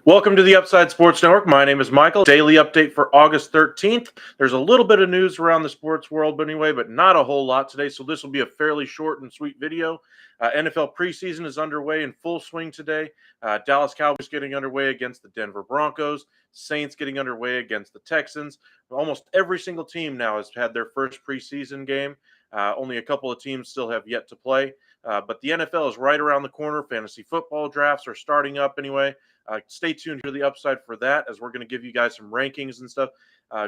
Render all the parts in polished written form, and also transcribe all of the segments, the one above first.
Welcome to the Upside Sports Network. My name is Michael. Daily update for August 13th. There's a little bit of news around the sports world, but not a whole lot today. So this will be a fairly short and sweet video. NFL preseason is underway in full swing today. Dallas Cowboys getting underway against the Denver Broncos. Saints getting underway against the Texans. Almost every single team now has had their first preseason game. Only a couple of teams still have yet to play. But the NFL is right around the corner. Fantasy football drafts are starting up anyway. Stay tuned to the Upside for that, as we're going to give you guys some rankings and stuff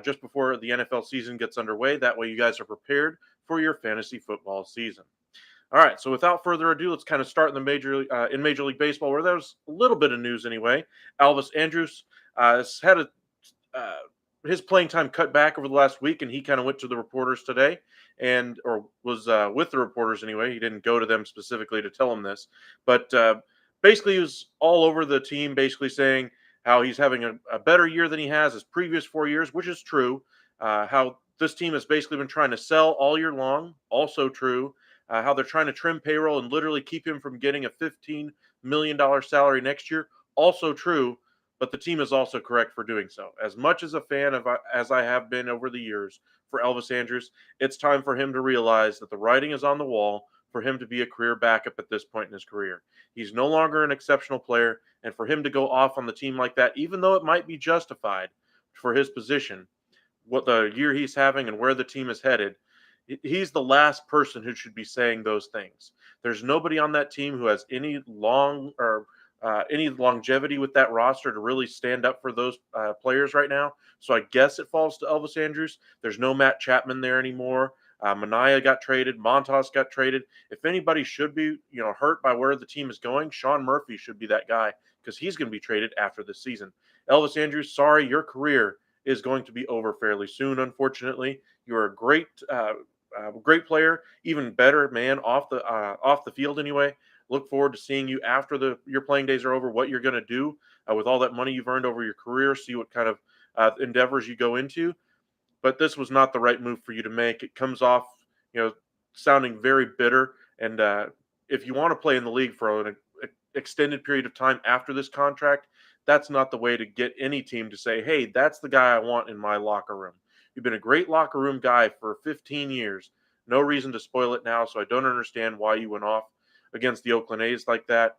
just before the NFL season gets underway. That way you guys are prepared for your fantasy football season. All right, so without further ado, let's kind of start in the Major League Baseball, where there's a little bit of news anyway. Elvis Andrus has had his playing time cut back over the last week, and he kind of went to the reporters today, or was with the reporters anyway. He didn't go to them specifically to tell them this, but basically he was all over the team, basically saying how he's having a better year than he has his previous 4 years, which is true. How this team has basically been trying to sell all year long, also true. How they're trying to trim payroll and literally keep him from getting a $15 million salary next year, also true. But the team is also correct for doing so. As much as a fan of as I have been over the years for Elvis Andrus, it's time for him to realize that the writing is on the wall for him to be a career backup at this point in his career. He's no longer an exceptional player, and for him to go off on the team like that, even though it might be justified for his position, what the year he's having and where the team is headed, he's the last person who should be saying those things. There's nobody on that team who has any longevity with that roster to really stand up for those players right now. So I guess it falls to Elvis Andrus. There's no Matt Chapman there anymore. Mania got traded. Montas got traded. If anybody should be, hurt by where the team is going, Sean Murphy should be that guy, because he's going to be traded after this season. Elvis Andrus, sorry, your career is going to be over fairly soon. Unfortunately, you're a great player, even better man off the field anyway. Look forward to seeing you after your playing days are over, what you're going to do with all that money you've earned over your career, see what kind of endeavors you go into. But this was not the right move for you to make. It comes off, sounding very bitter. And if you want to play in the league for an extended period of time after this contract, that's not the way to get any team to say, hey, that's the guy I want in my locker room. You've been a great locker room guy for 15 years. No reason to spoil it now, so I don't understand why you went off against the Oakland A's like that.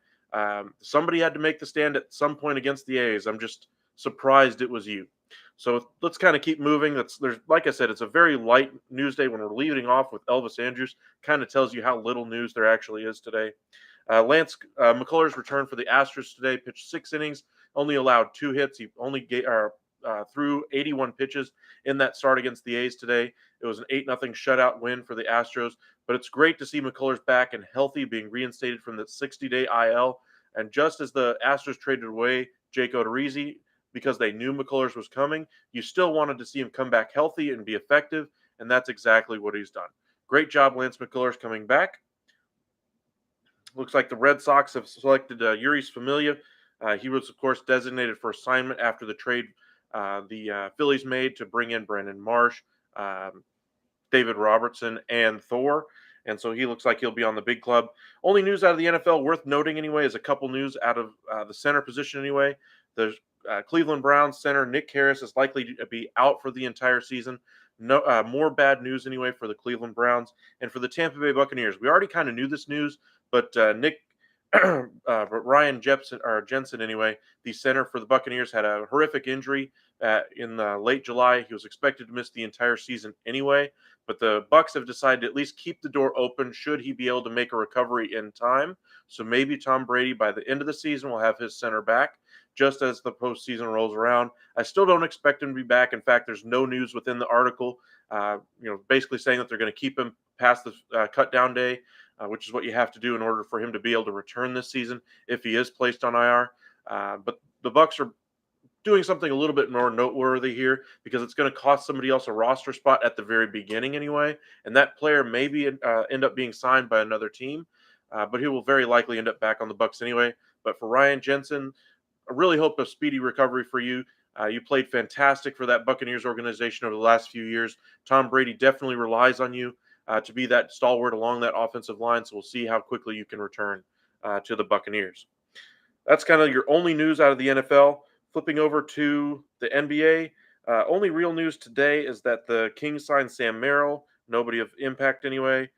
Somebody had to make the stand at some point against the A's. I'm just surprised it was you. So let's kind of keep moving. There's, like I said, it's a very light news day when we're leading off with Elvis Andrus. Kind of tells you how little news there actually is today. Lance McCullers returned for the Astros today, pitched 6 innings, only allowed 2 hits. He only threw 81 pitches in that start against the A's today. It was an 8-0 shutout win for the Astros, but it's great to see McCullers back and healthy, being reinstated from the 60-day IL. And just as the Astros traded away Jake Odorizzi because they knew McCullers was coming, you still wanted to see him come back healthy and be effective, and that's exactly what he's done. Great job, Lance McCullers, coming back. Looks like the Red Sox have selected Yuris Familia. He was, of course, designated for assignment after the trade the Phillies made to bring in Brandon Marsh, David Robertson, and Thor. And so he looks like he'll be on the big club. Only news out of the NFL worth noting anyway is a couple news out of the center position anyway. The Cleveland Browns center Nick Harris is likely to be out for the entire season. No more bad news anyway for the Cleveland Browns and for the Tampa Bay Buccaneers. We already kind of knew this news, but Ryan Jensen anyway, the center for the Buccaneers, had a horrific injury in late July. He was expected to miss the entire season anyway, but the Bucs have decided to at least keep the door open should he be able to make a recovery in time. So maybe Tom Brady by the end of the season will have his center back just as the postseason rolls around. I still don't expect him to be back. In fact, there's no news within the article, basically saying that they're going to keep him past the cut down day, which is what you have to do in order for him to be able to return this season if he is placed on IR. But the Bucs are doing something a little bit more noteworthy here, because it's going to cost somebody else a roster spot at the very beginning anyway, and that player maybe end up being signed by another team, but he will very likely end up back on the Bucs anyway. But for Ryan Jensen, I really hope a speedy recovery for you. You played fantastic for that Buccaneers organization over the last few years. Tom Brady definitely relies on you to be that stalwart along that offensive line, so we'll see how quickly you can return to the Buccaneers. That's kind of your only news out of the NFL. Flipping over to the NBA, only real news today is that the Kings signed Sam Merrill. Nobody of impact anyway.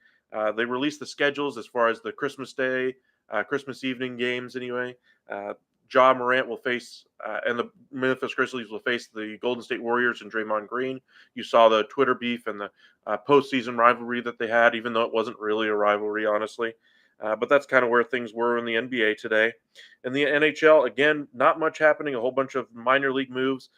They released the schedules as far as the Christmas Day, Christmas evening games anyway. Uh, Ja Morant will face, and the Memphis Grizzlies will face the Golden State Warriors and Draymond Green. You saw the Twitter beef and the postseason rivalry that they had, even though it wasn't really a rivalry, honestly. But that's kind of where things were in the NBA today. In the NHL, again, not much happening. A whole bunch of minor league moves.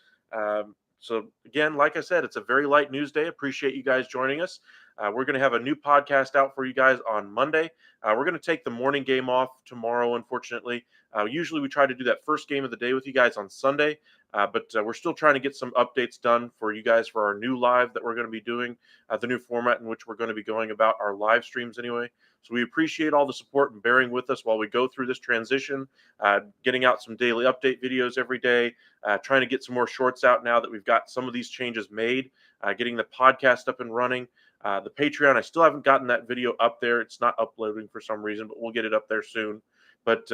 So again, like I said, it's a very light news day. Appreciate you guys joining us. We're going to have a new podcast out for you guys on Monday. We're going to take the morning game off tomorrow, unfortunately. Usually we try to do that first game of the day with you guys on Sunday, but we're still trying to get some updates done for you guys for our new live that we're going to be doing, the new format in which we're going to be going about our live streams anyway. So we appreciate all the support and bearing with us while we go through this transition, getting out some daily update videos every day, trying to get some more shorts out now that we've got some of these changes made, getting the podcast up and running. The Patreon, I still haven't gotten that video up there. It's not uploading for some reason, but we'll get it up there soon. But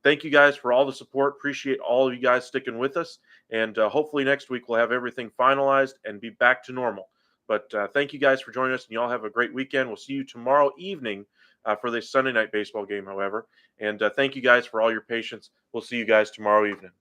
thank you guys for all the support. Appreciate all of you guys sticking with us. And hopefully next week we'll have everything finalized and be back to normal. But thank you guys for joining us, and y'all have a great weekend. We'll see you tomorrow evening for this Sunday night baseball game, however. And thank you guys for all your patience. We'll see you guys tomorrow evening.